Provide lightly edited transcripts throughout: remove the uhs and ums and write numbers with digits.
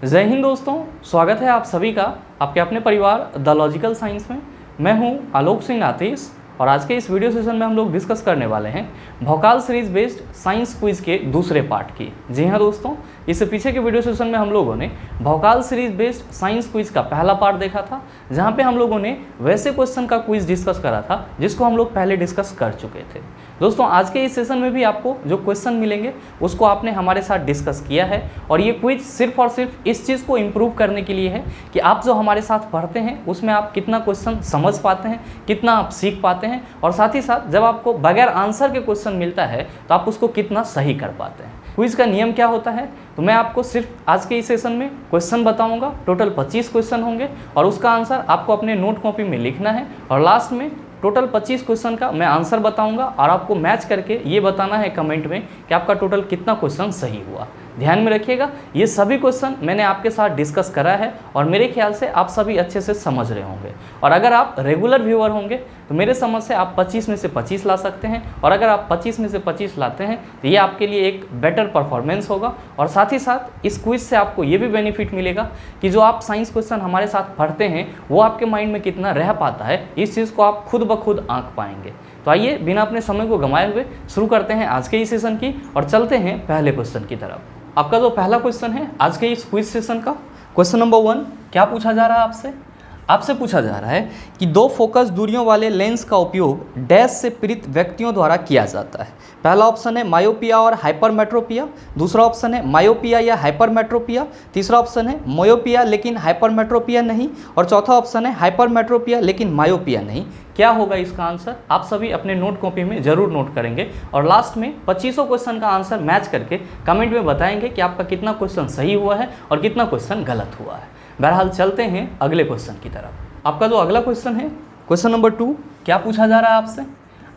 जय हिंद दोस्तों, स्वागत है आप सभी का आपके अपने परिवार द लॉजिकल साइंस में। मैं हूं आलोक सिंह नातीस और आज के इस वीडियो सेशन में हम लोग डिस्कस करने वाले हैं भौकाल सीरीज बेस्ड साइंस क्विज के दूसरे पार्ट की। जी हां दोस्तों, इससे पीछे के वीडियो सेशन में हम लोगों ने भौकाल सीरीज बेस्ड साइंस क्विज का पहला पार्ट देखा था, जहां पे हम लोगों ने वैसे क्वेश्चन का क्विज डिस्कस करा था जिसको हम लोग पहले डिस्कस कर चुके थे। दोस्तों, आज के इस सेशन में भी आपको जो क्वेश्चन मिलेंगे उसको आपने हमारे साथ डिस्कस किया है और ये क्विज सिर्फ और सिर्फ इस चीज़ को इम्प्रूव करने के लिए है कि आप जो हमारे साथ पढ़ते हैं उसमें आप कितना क्वेश्चन समझ पाते हैं, कितना आप सीख पाते हैं और साथ ही साथ जब आपको बगैर आंसर के क्वेश्चन मिलता है तो आप उसको कितना सही कर पाते हैं। क्विज का नियम क्या होता है, तो मैं आपको सिर्फ आज के इस सेशन में क्वेश्चन बताऊंगा। टोटल 25 क्वेश्चन होंगे और उसका आंसर आपको अपने नोट कॉपी में लिखना है और लास्ट में टोटल 25 क्वेश्चन का मैं आंसर बताऊंगा और आपको मैच करके ये बताना है कमेंट में कि आपका टोटल कितना क्वेश्चन सही हुआ। ध्यान में रखिएगा, ये सभी क्वेश्चन मैंने आपके साथ डिस्कस करा है और मेरे ख्याल से आप सभी अच्छे से समझ रहे होंगे। और अगर आप रेगुलर व्यूअर होंगे तो मेरे समझ से आप 25 में से 25 ला सकते हैं और अगर आप 25 में से 25 लाते हैं तो ये आपके लिए एक बेटर परफॉर्मेंस होगा। और साथ ही साथ इस क्विज से आपको ये भी बेनिफिट मिलेगा कि जो आप साइंस क्वेश्चन हमारे साथ पढ़ते हैं वो आपके माइंड में कितना रह पाता है, इस चीज़ को आप खुद ब खुद आंक पाएंगे। तो आइए बिना अपने समय को गंवाए हुए शुरू करते हैं आज के इस सेशन की और चलते हैं पहले क्वेश्चन की तरफ। आपका जो पहला क्वेश्चन है आज के इस क्विज सेशन का, क्वेश्चन नंबर 1 क्या पूछा जा रहा है आपसे पूछा जा रहा है कि दो फोकस दूरियों वाले लेंस का उपयोग डैश से पीड़ित व्यक्तियों द्वारा किया जाता है। पहला ऑप्शन है मायोपिया और हाइपरमेट्रोपिया, दूसरा ऑप्शन है मायोपिया या हाइपरमेट्रोपिया, तीसरा ऑप्शन है मायोपिया लेकिन हाइपरमेट्रोपिया नहीं और चौथा ऑप्शन है हाइपरमेट्रोपिया लेकिन मायोपिया नहीं। क्या होगा इसका आंसर, आप सभी अपने नोट कॉपी में जरूर नोट करेंगे और लास्ट में 25 क्वेश्चन का आंसर मैच करके कमेंट में बताएंगे कि आपका कितना क्वेश्चन सही हुआ है और कितना क्वेश्चन गलत हुआ है। बहरहाल चलते हैं अगले क्वेश्चन की तरफ। आपका जो अगला क्वेश्चन है, क्वेश्चन नंबर 2 क्या पूछा जा रहा है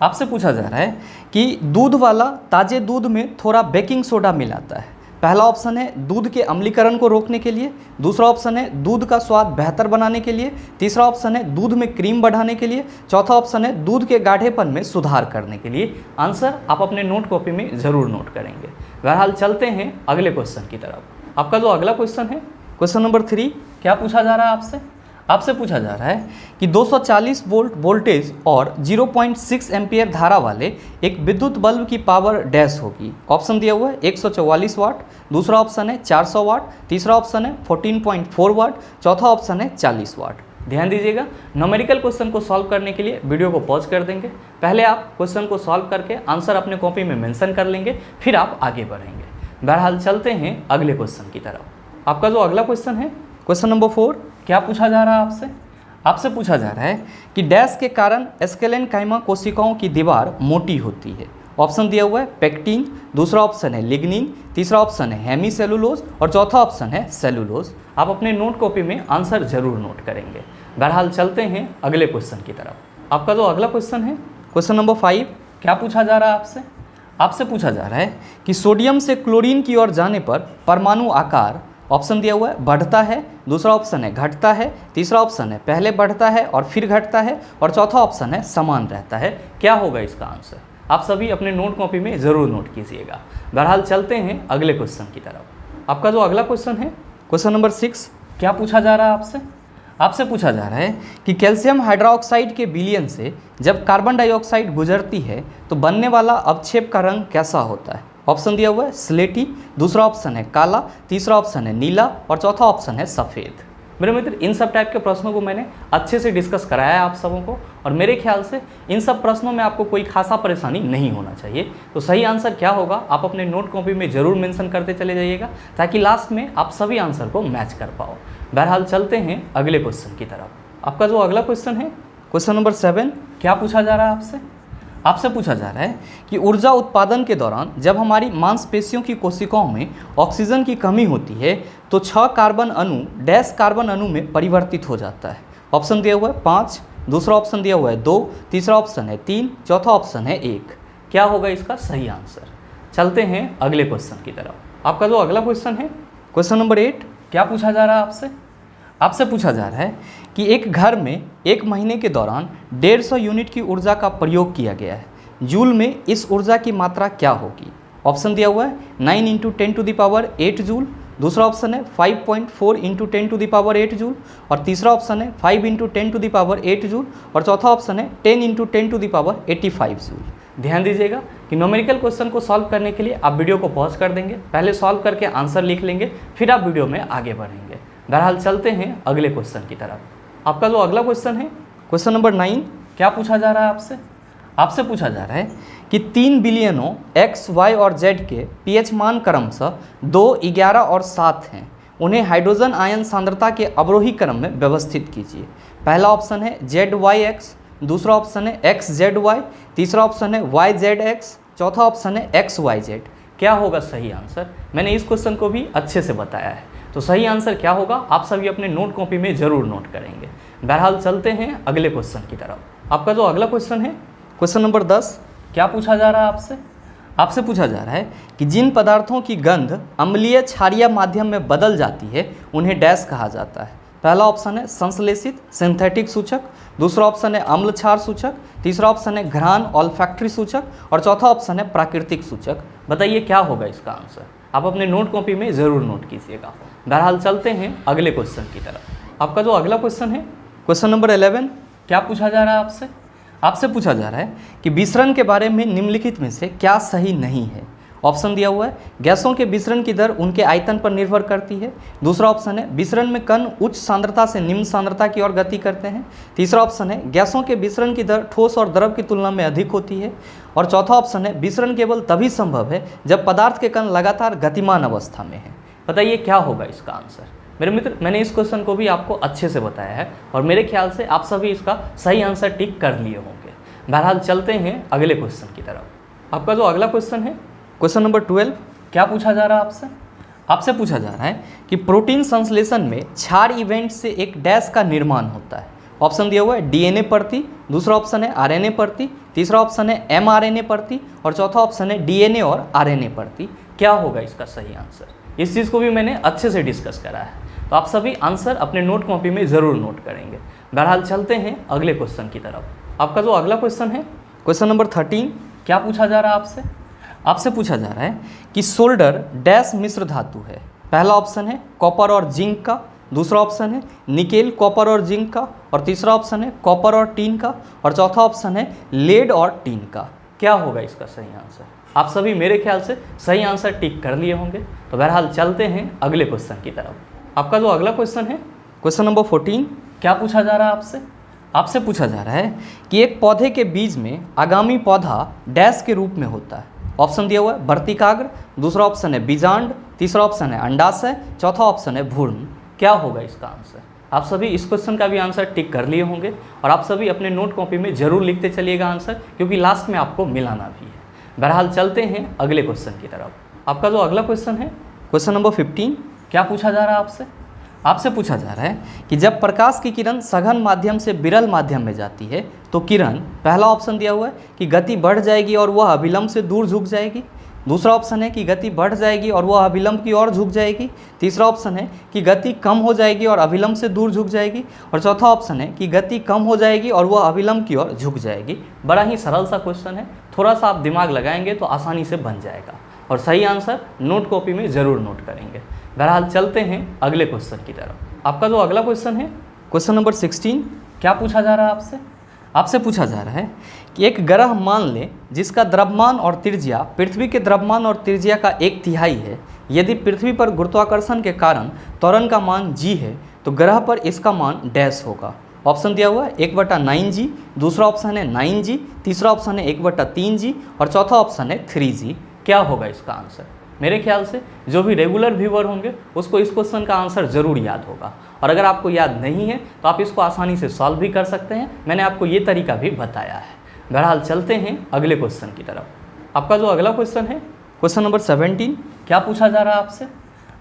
आपसे पूछा जा रहा है कि दूध वाला ताजे दूध में थोड़ा बेकिंग सोडा मिलाता है। पहला ऑप्शन है दूध के अम्लीकरण को रोकने के लिए, दूसरा ऑप्शन है दूध का स्वाद बेहतर बनाने के लिए, तीसरा ऑप्शन है दूध में क्रीम बढ़ाने के लिए, चौथा ऑप्शन है दूध के गाढ़ेपन में सुधार करने के लिए। आंसर आप अपने नोट कॉपी में ज़रूर नोट करेंगे। बहरहाल चलते हैं अगले क्वेश्चन की तरफ। आपका जो अगला क्वेश्चन है, क्वेश्चन नंबर 3 क्या पूछा जा रहा है आपसे पूछा जा रहा है कि 240 वोल्ट वोल्टेज और 0.6 एम्पियर धारा वाले एक विद्युत बल्ब की पावर डैश होगी। ऑप्शन दिया हुआ है 144 वाट, दूसरा ऑप्शन है 400 वाट, तीसरा ऑप्शन है 14.4 वाट, चौथा ऑप्शन है 40 वाट। ध्यान दीजिएगा, न्यूमेरिकल क्वेश्चन को सॉल्व करने के लिए वीडियो को पॉज कर देंगे। पहले आप क्वेश्चन को सॉल्व करके आंसर अपने कॉपी में मेंशन कर लेंगे, फिर आप आगे बढ़ेंगे। बहरहाल चलते हैं अगले क्वेश्चन की तरफ। आपका जो अगला क्वेश्चन है, क्वेश्चन नंबर 4 क्या पूछा जा रहा है आपसे पूछा जा रहा है कि डैश के कारण एस्केलेनकाइमा कोशिकाओं की दीवार मोटी होती है। ऑप्शन दिया हुआ है पेक्टिन, दूसरा ऑप्शन है लिग्निन, तीसरा ऑप्शन है हेमीसेलुलोज और चौथा ऑप्शन है सेलुलोज। आप अपने नोट कॉपी में आंसर जरूर नोट करेंगे। बहरहाल चलते हैं अगले क्वेश्चन की तरफ। आपका जो अगला क्वेश्चन है, क्वेश्चन नंबर 5 क्या पूछा जा रहा है आपसे पूछा जा रहा है कि सोडियम से क्लोरीन की ओर जाने पर परमाणु आकार, ऑप्शन दिया हुआ है बढ़ता है, दूसरा ऑप्शन है घटता है, तीसरा ऑप्शन है पहले बढ़ता है और फिर घटता है और चौथा ऑप्शन है समान रहता है। क्या होगा इसका आंसर, आप सभी अपने नोट कॉपी में ज़रूर नोट कीजिएगा। बहरहाल चलते हैं अगले क्वेश्चन की तरफ। आपका जो अगला क्वेश्चन है, क्वेश्चन नंबर 6 क्या पूछा जा रहा है आपसे पूछा जा रहा है कि कैल्शियम हाइड्रोक्साइड के विलयन से जब कार्बन डाइऑक्साइड गुजरती है तो बनने वाला अवक्षेप का रंग कैसा होता है। ऑप्शन दिया हुआ है स्लेटी, दूसरा ऑप्शन है काला, तीसरा ऑप्शन है नीला और चौथा ऑप्शन है सफ़ेद। मेरे मित्र, इन सब टाइप के प्रश्नों को मैंने अच्छे से डिस्कस कराया है आप सबों को और मेरे ख्याल से इन सब प्रश्नों में आपको कोई खासा परेशानी नहीं होना चाहिए। तो सही आंसर क्या होगा आप अपने नोट कॉपी में ज़रूर मेंशन करते चले जाइएगा ताकि लास्ट में आप सभी आंसर को मैच कर पाओ। बहरहाल चलते हैं अगले क्वेश्चन की तरफ। आपका जो अगला क्वेश्चन है, क्वेश्चन नंबर 7 क्या पूछा जा रहा है आपसे पूछा जा रहा है कि ऊर्जा उत्पादन के दौरान जब हमारी मांसपेशियों की कोशिकाओं में ऑक्सीजन की कमी होती है तो 6 कार्बन अणु डैश कार्बन अणु में परिवर्तित हो जाता है। ऑप्शन दिया हुआ है 5, दूसरा ऑप्शन दिया हुआ है 2, तीसरा ऑप्शन है 3, चौथा ऑप्शन है 1। क्या होगा इसका सही आंसर। चलते हैं अगले क्वेश्चन की तरफ। आपका जो अगला क्वेश्चन है, क्वेश्चन नंबर 8 क्या पूछा जा रहा है आपसे पूछा जा रहा है कि एक घर में एक महीने के दौरान 150 यूनिट की ऊर्जा का प्रयोग किया गया है। जूल में इस ऊर्जा की मात्रा क्या होगी। ऑप्शन दिया हुआ है 9 × 10⁸ जूल, दूसरा ऑप्शन है 5.4 into 10 to the power 8 joule, और तीसरा ऑप्शन है 5 into 10 to the power 8 joule, और चौथा ऑप्शन है 10 into 10 to the power 85 joule. ध्यान दीजिएगा कि न्यूमेरिकल क्वेश्चन को सॉल्व करने के लिए आप वीडियो को पॉज कर देंगे, पहले सॉल्व करके आंसर लिख लेंगे, फिर आप वीडियो में आगे बढ़ेंगे। बहरहाल चलते हैं अगले क्वेश्चन की तरफ। आपका जो अगला क्वेश्चन है, क्वेश्चन नंबर 9, क्या पूछा जा रहा है आपसे पूछा जा रहा है कि 3 बिलियनों x, y और z के pH मान क्रमशः 2, 11 और 7 हैं। उन्हें हाइड्रोजन आयन सांद्रता के अवरोही क्रम में व्यवस्थित कीजिए। पहला ऑप्शन है ZYX, दूसरा ऑप्शन है XZY, तीसरा ऑप्शन है YZX, चौथा ऑप्शन है XYZ। क्या होगा सही आंसर? मैंने इस क्वेश्चन को भी अच्छे से बताया है, तो सही आंसर क्या होगा आप सभी अपने नोट कॉपी में ज़रूर नोट करेंगे। बहरहाल चलते हैं अगले क्वेश्चन की तरफ। आपका जो अगला क्वेश्चन है, क्वेश्चन नंबर 10, क्या पूछा जा रहा है आपसे पूछा जा रहा है कि जिन पदार्थों की गंध अम्लीय क्षारीय माध्यम में बदल जाती है उन्हें डैश कहा जाता है। पहला ऑप्शन है संश्लेषित सिंथेटिक सूचक, दूसरा ऑप्शन है अम्ल क्षार सूचक, तीसरा ऑप्शन है घ्राण ऑल्फैक्टरी सूचक, और चौथा ऑप्शन है प्राकृतिक सूचक। बताइए क्या होगा इसका आंसर? आप अपने नोट कॉपी में ज़रूर नोट कीजिएगा। बहरहाल चलते हैं अगले क्वेश्चन की तरफ। आपका जो अगला क्वेश्चन है, क्वेश्चन नंबर 11, क्या पूछा जा रहा है आपसे पूछा जा रहा है कि विसरण के बारे में निम्नलिखित में से क्या सही नहीं है। ऑप्शन दिया हुआ है गैसों के विसरण की दर उनके आयतन पर निर्भर करती है, दूसरा ऑप्शन है विसरण में कण उच्च सांद्रता से निम्न सांद्रता की ओर गति करते हैं, तीसरा ऑप्शन है गैसों के विसरण की दर ठोस और द्रव की तुलना में अधिक होती है, और चौथा ऑप्शन है विसरण केवल तभी संभव है जब पदार्थ के कण लगातार गतिमान अवस्था में है। बताइए क्या होगा इसका आंसर? मेरे मित्र, मैंने इस क्वेश्चन को भी आपको अच्छे से बताया है और मेरे ख्याल से आप सभी इसका सही आंसर टिक कर लिए होंगे। बहरहाल चलते हैं अगले क्वेश्चन की तरफ। आपका जो अगला क्वेश्चन है, क्वेश्चन नंबर 12, क्या पूछा जा रहा है आपसे पूछा जा रहा है कि प्रोटीन संश्लेषण में क्षार इवेंट से एक डैश का निर्माण होता है। ऑप्शन दिया हुआ है DNA प्रति, दूसरा ऑप्शन है RNA प्रति, तीसरा ऑप्शन है mRNA प्रति, और चौथा ऑप्शन है DNA और RNA प्रति। क्या होगा इसका सही आंसर? इस चीज़ को भी मैंने अच्छे से डिस्कस करा है, तो आप सभी आंसर अपने नोट कॉपी में ज़रूर नोट करेंगे। बहरहाल चलते हैं अगले क्वेश्चन की तरफ। आपका जो अगला क्वेश्चन है, क्वेश्चन नंबर 13, क्या पूछा जा रहा है आपसे पूछा जा रहा है कि सोल्डर डैश मिश्र धातु है। पहला ऑप्शन है कॉपर और जिंक का, दूसरा ऑप्शन है निकेल, कॉपर और जिंक का, और तीसरा ऑप्शन है कॉपर और टीन का, और चौथा ऑप्शन है लेड और टीन का। क्या होगा इसका सही आंसर? आप सभी मेरे ख्याल से सही आंसर टिक कर लिए होंगे। तो बहरहाल चलते हैं अगले क्वेश्चन की तरफ। आपका जो अगला क्वेश्चन है, क्वेश्चन नंबर 14, क्या पूछा जा रहा है आपसे पूछा जा रहा है कि एक पौधे के बीज में आगामी पौधा डैश के रूप में होता है। ऑप्शन दिया हुआ है वर्तिकाग्र, दूसरा ऑप्शन है बीजांड, तीसरा ऑप्शन है अंडाशय, चौथा ऑप्शन है भ्रूण। क्या होगा इसका आंसर? आप सभी इस क्वेश्चन का भी आंसर टिक कर लिए होंगे और आप सभी अपने नोट कॉपी में जरूर लिखते चलिएगा आंसर, क्योंकि लास्ट में आपको मिलाना भी है। बहरहाल चलते हैं अगले क्वेश्चन की तरफ। आपका जो अगला क्वेश्चन है, क्वेश्चन नंबर 15, क्या पूछा जा रहा है आपसे पूछा जा रहा है कि जब प्रकाश की किरण सघन माध्यम से विरल माध्यम में जाती है तो किरण, पहला ऑप्शन दिया हुआ है कि गति बढ़ जाएगी और वह अभिलंब से दूर झुक जाएगी, दूसरा ऑप्शन है कि गति बढ़ जाएगी और वह अभिलंब की ओर झुक जाएगी, तीसरा ऑप्शन है कि गति कम हो जाएगी और अभिलंब से दूर झुक जाएगी, और चौथा ऑप्शन है कि गति कम हो जाएगी और वह अभिलंब की ओर झुक जाएगी। बड़ा ही सरल सा क्वेश्चन है, थोड़ा सा आप दिमाग लगाएंगे तो आसानी से बन जाएगा और सही आंसर नोट कॉपी में ज़रूर नोट करेंगे। बहरहाल चलते हैं अगले क्वेश्चन की तरफ। आपका जो अगला क्वेश्चन है, क्वेश्चन नंबर 16, क्या पूछा जा रहा है आपसे पूछा जा रहा है कि एक ग्रह मान लें जिसका द्रव्यमान और त्रिज्या पृथ्वी के द्रव्यमान और त्रिज्या का 1/3 है। यदि पृथ्वी पर गुरुत्वाकर्षण के कारण त्वरण का मान g है तो ग्रह पर इसका मान डैश होगा। ऑप्शन दिया हुआ है 1/9g, दूसरा ऑप्शन है 9g, तीसरा ऑप्शन है 1/3g, और चौथा ऑप्शन है 3g। क्या होगा इसका आंसर? मेरे ख्याल से जो भी रेगुलर व्यूअर होंगे उसको इस क्वेश्चन का आंसर ज़रूर याद होगा, और अगर आपको याद नहीं है तो आप इसको आसानी से सॉल्व भी कर सकते हैं। मैंने आपको ये तरीका भी बताया है। बहरहाल चलते हैं अगले क्वेश्चन की तरफ। आपका जो अगला क्वेश्चन है, क्वेश्चन नंबर 17, क्या पूछा जा रहा है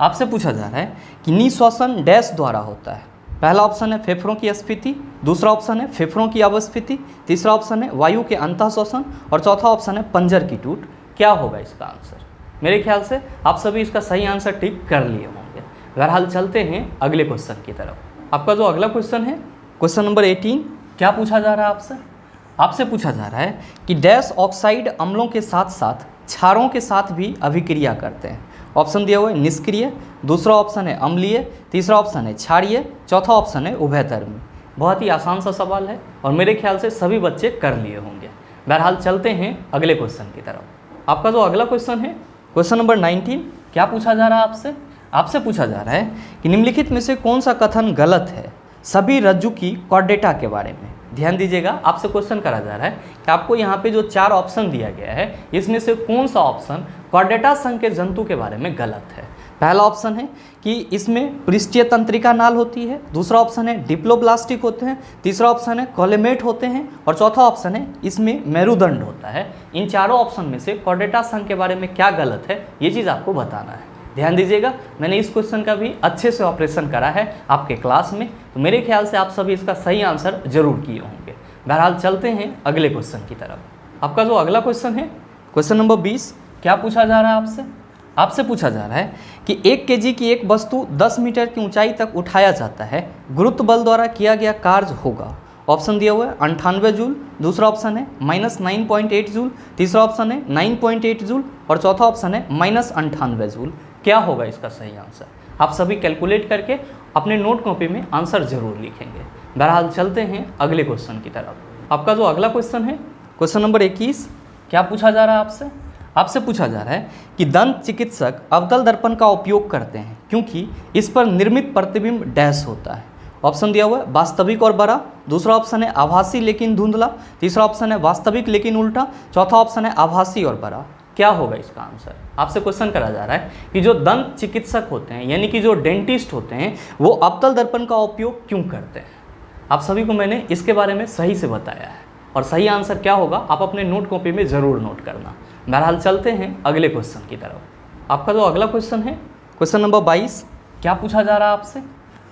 आपसे पूछा जा रहा है कि निःश्वसन डैश द्वारा होता है। पहला ऑप्शन है फेफड़ों की स्फीति, दूसरा ऑप्शन है फेफड़ों की अवस्थिति, तीसरा ऑप्शन है वायु के अंतःश्वसन, और चौथा ऑप्शन है पंजर की टूट। क्या होगा इसका आंसर? मेरे ख्याल से आप सभी इसका सही आंसर टिक कर लिए होंगे। बहरहाल चलते हैं अगले क्वेश्चन की तरफ। आपका जो अगला क्वेश्चन है, क्वेश्चन नंबर 18, क्या पूछा जा रहा है आपसे पूछा जा रहा है कि डैश ऑक्साइड अम्लों के साथ साथ क्षारों के साथ भी अभिक्रिया करते हैं। ऑप्शन दिया हुआ है निष्क्रिय, दूसरा ऑप्शन है अम्लीय, तीसरा ऑप्शन है क्षारीय, चौथा ऑप्शन है उभयधर्मी। बहुत ही आसान सा सवाल है और मेरे ख्याल से सभी बच्चे कर लिए होंगे। बहरहाल चलते हैं अगले क्वेश्चन की तरफ। आपका जो अगला क्वेश्चन है क्वेश्चन नंबर 19, क्या पूछा जा रहा है आपसे? आपसे पूछा जा रहा है कि निम्नलिखित में से कौन सा कथन गलत है सभी रज्जु की कॉर्डेटा के बारे में। ध्यान दीजिएगा, आपसे क्वेश्चन करा जा रहा है कि आपको यहाँ पे जो 4 ऑप्शन दिया गया है इसमें से कौन सा ऑप्शन कॉर्डेटा संघ के जंतु के बारे में गलत है। पहला ऑप्शन है कि इसमें पृष्ठीय तंत्रिका नाल होती है, दूसरा ऑप्शन है डिप्लोब्लास्टिक होते हैं, तीसरा ऑप्शन है कोलेमेट होते हैं और चौथा ऑप्शन है इसमें मेरुदंड होता है। इन चारों ऑप्शन में से कॉर्डेटा संघ के बारे में क्या गलत है ये चीज़ आपको बताना है। ध्यान दीजिएगा, मैंने इस क्वेश्चन का भी अच्छे से ऑपरेशन करा है आपके क्लास में, तो मेरे ख्याल से आप सभी इसका सही आंसर जरूर किए होंगे। बहरहाल चलते हैं अगले क्वेश्चन की तरफ। आपका जो अगला क्वेश्चन है क्वेश्चन नंबर 20, क्या पूछा जा रहा है आपसे? आपसे पूछा जा रहा है कि 1 kg की एक वस्तु 10 मीटर की ऊंचाई तक उठाया जाता है, गुरुत्व बल द्वारा किया गया कार्य होगा। ऑप्शन दिया हुआ है 98 जूल, दूसरा ऑप्शन है -9.8 जूल, तीसरा ऑप्शन है 9.8 जूल और चौथा ऑप्शन है -98 जूल। क्या होगा इसका सही आंसर? आप सभी कैलकुलेट करके अपने नोट कॉपी में आंसर जरूर लिखेंगे। बहरहाल चलते हैं अगले क्वेश्चन की तरफ। आपका जो अगला क्वेश्चन है क्वेश्चन नंबर 21, क्या पूछा जा रहा है आपसे? आपसे पूछा जा रहा है कि दंत चिकित्सक अवतल दर्पण का उपयोग करते हैं क्योंकि इस पर निर्मित प्रतिबिंब डैश होता है। ऑप्शन दिया हुआ है वास्तविक और बड़ा, दूसरा ऑप्शन है आभासी लेकिन धुंधला, तीसरा ऑप्शन है वास्तविक लेकिन उल्टा, चौथा ऑप्शन है आभासी और बड़ा। क्या होगा इसका आंसर? आपसे क्वेश्चन करा जा रहा है कि जो दंत चिकित्सक होते हैं यानी कि जो डेंटिस्ट होते हैं वो अवतल दर्पण का उपयोग क्यों करते हैं। आप सभी को मैंने इसके बारे में सही से बताया है और सही आंसर क्या होगा आप अपने नोट कॉपी में ज़रूर नोट करना। बहरहाल चलते हैं अगले क्वेश्चन की तरफ। आपका जो अगला क्वेश्चन है क्वेश्चन नंबर 22, क्या पूछा जा रहा है आपसे?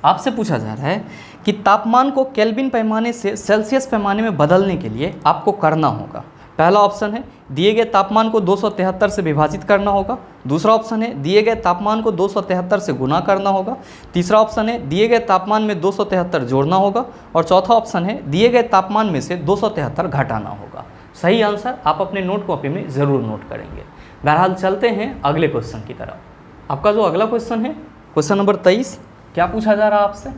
आपसे पूछा जा रहा है कि तापमान को केल्विन पैमाने से सेल्सियस पैमाने में बदलने के लिए आपको करना होगा। पहला ऑप्शन है दिए गए तापमान को 273 से विभाजित करना होगा, दूसरा ऑप्शन है दिए गए तापमान को 273 से गुना करना होगा, तीसरा ऑप्शन है दिए गए तापमान में 273 जोड़ना होगा और चौथा ऑप्शन है दिए गए तापमान में से 273 घटाना होगा। सही आंसर आप अपने नोट कॉपी में ज़रूर नोट करेंगे। बहरहाल चलते हैं अगले क्वेश्चन की तरफ। आपका जो अगला क्वेश्चन है क्वेश्चन नंबर 23, क्या पूछा जा रहा है आपसे?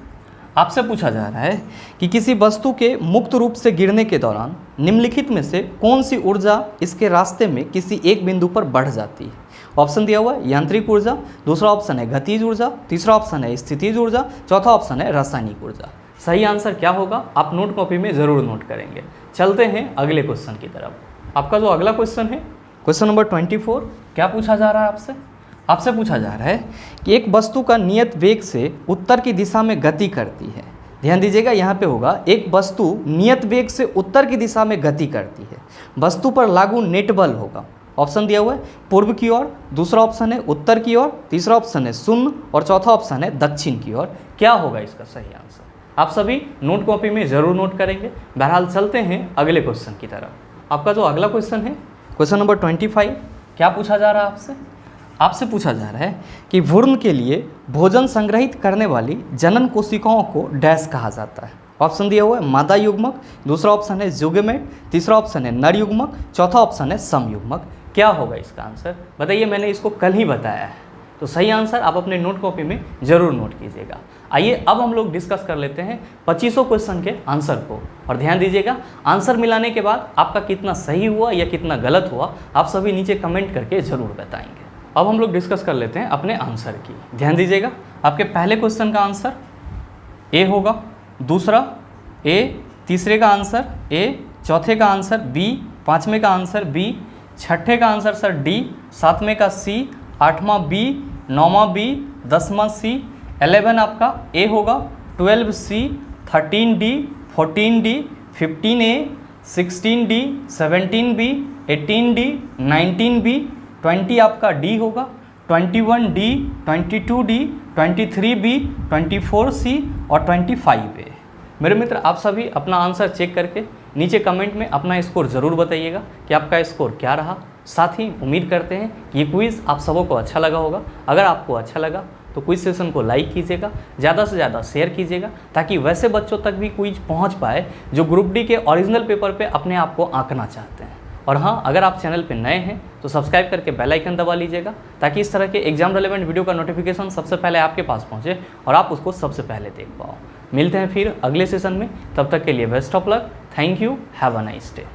आपसे पूछा जा रहा है कि किसी वस्तु के मुक्त रूप से गिरने के दौरान निम्नलिखित में से कौन सी ऊर्जा इसके रास्ते में किसी एक बिंदु पर बढ़ जाती है। ऑप्शन दिया हुआ है यांत्रिक ऊर्जा, दूसरा ऑप्शन है गतिज ऊर्जा, तीसरा ऑप्शन है स्थितिज ऊर्जा, चौथा ऑप्शन है रासायनिक ऊर्जा। सही आंसर क्या होगा आप नोट कॉपी में ज़रूर नोट करेंगे। चलते हैं अगले क्वेश्चन की तरफ। आपका जो अगला क्वेश्चन है क्वेश्चन नंबर 24, क्या पूछा जा रहा है आपसे? आपसे पूछा जा रहा है कि एक वस्तु का नियत वेग से उत्तर की दिशा में गति करती है। ध्यान दीजिएगा, यहाँ पे होगा एक वस्तु नियत वेग से उत्तर की दिशा में गति करती है, वस्तु पर लागू नेट बल होगा। ऑप्शन दिया हुआ है पूर्व की ओर, दूसरा ऑप्शन है उत्तर की ओर, तीसरा ऑप्शन है शून्य और चौथा ऑप्शन है दक्षिण की ओर। क्या होगा इसका सही आंसर? आप सभी नोट कॉपी में ज़रूर नोट करेंगे। बहरहाल चलते हैं अगले क्वेश्चन की तरफ। आपका जो अगला क्वेश्चन है क्वेश्चन नंबर 25, क्या पूछा जा रहा है आपसे? आपसे पूछा जा रहा है कि भ्रूण के लिए भोजन संग्रहित करने वाली जनन कोशिकाओं को डैश कहा जाता है। ऑप्शन दिया हुआ है मादा युग्मक, दूसरा ऑप्शन है जुगमेट, तीसरा ऑप्शन है नर युग्मक, चौथा ऑप्शन है समयुग्मक। क्या होगा इसका आंसर बताइए? मैंने इसको कल ही बताया है, तो सही आंसर आप अपने नोट कॉपी में ज़रूर नोट कीजिएगा। आइए अब हम लोग डिस्कस कर लेते हैं 2500 क्वेश्चन के आंसर को। और ध्यान दीजिएगा, आंसर मिलाने के बाद आपका कितना सही हुआ या कितना गलत हुआ आप सभी नीचे कमेंट करके ज़रूर बताएंगे। अब हम लोग डिस्कस कर लेते हैं अपने आंसर की। ध्यान दीजिएगा, आपके पहले क्वेश्चन का आंसर ए होगा, दूसरा ए, तीसरे का आंसर ए, चौथे का आंसर बी, पाँचवें का आंसर बी, छठे का आंसर सर डी, सातवें का सी, आठवां बी, नौवां बी, 10वां सी, 11 आपका ए होगा, 12 सी, 13 डी, 14 डी, 15 ए, 16 डी, 17 बी, 18 डी, 19 बी, 20 आपका डी होगा, 21 डी, 22 डी, 23 बी, 24 सी और 25 ए। मेरे मित्र, आप सभी अपना आंसर चेक करके नीचे कमेंट में अपना स्कोर ज़रूर बताइएगा कि आपका स्कोर क्या रहा। साथ ही उम्मीद करते हैं कि ये क्विज़ आप सबों को अच्छा लगा होगा। अगर आपको अच्छा लगा तो क्विज सेशन को लाइक कीजिएगा, ज़्यादा से ज़्यादा शेयर कीजिएगा, ताकि वैसे बच्चों तक भी क्विज पहुंच पाए जो ग्रुप डी के ओरिजिनल पेपर पे अपने आप को आंकना चाहते हैं। और हाँ, अगर आप चैनल पर नए हैं तो सब्सक्राइब करके बेल आइकन दबा लीजिएगा, ताकि इस तरह के एग्जाम रेलेवेंट वीडियो का नोटिफिकेशन सबसे पहले आपके पास पहुँचे और आप उसको सबसे पहले देख पाओ। मिलते हैं फिर अगले सेशन में, तब तक के लिए best of luck. Thank you, have a nice day.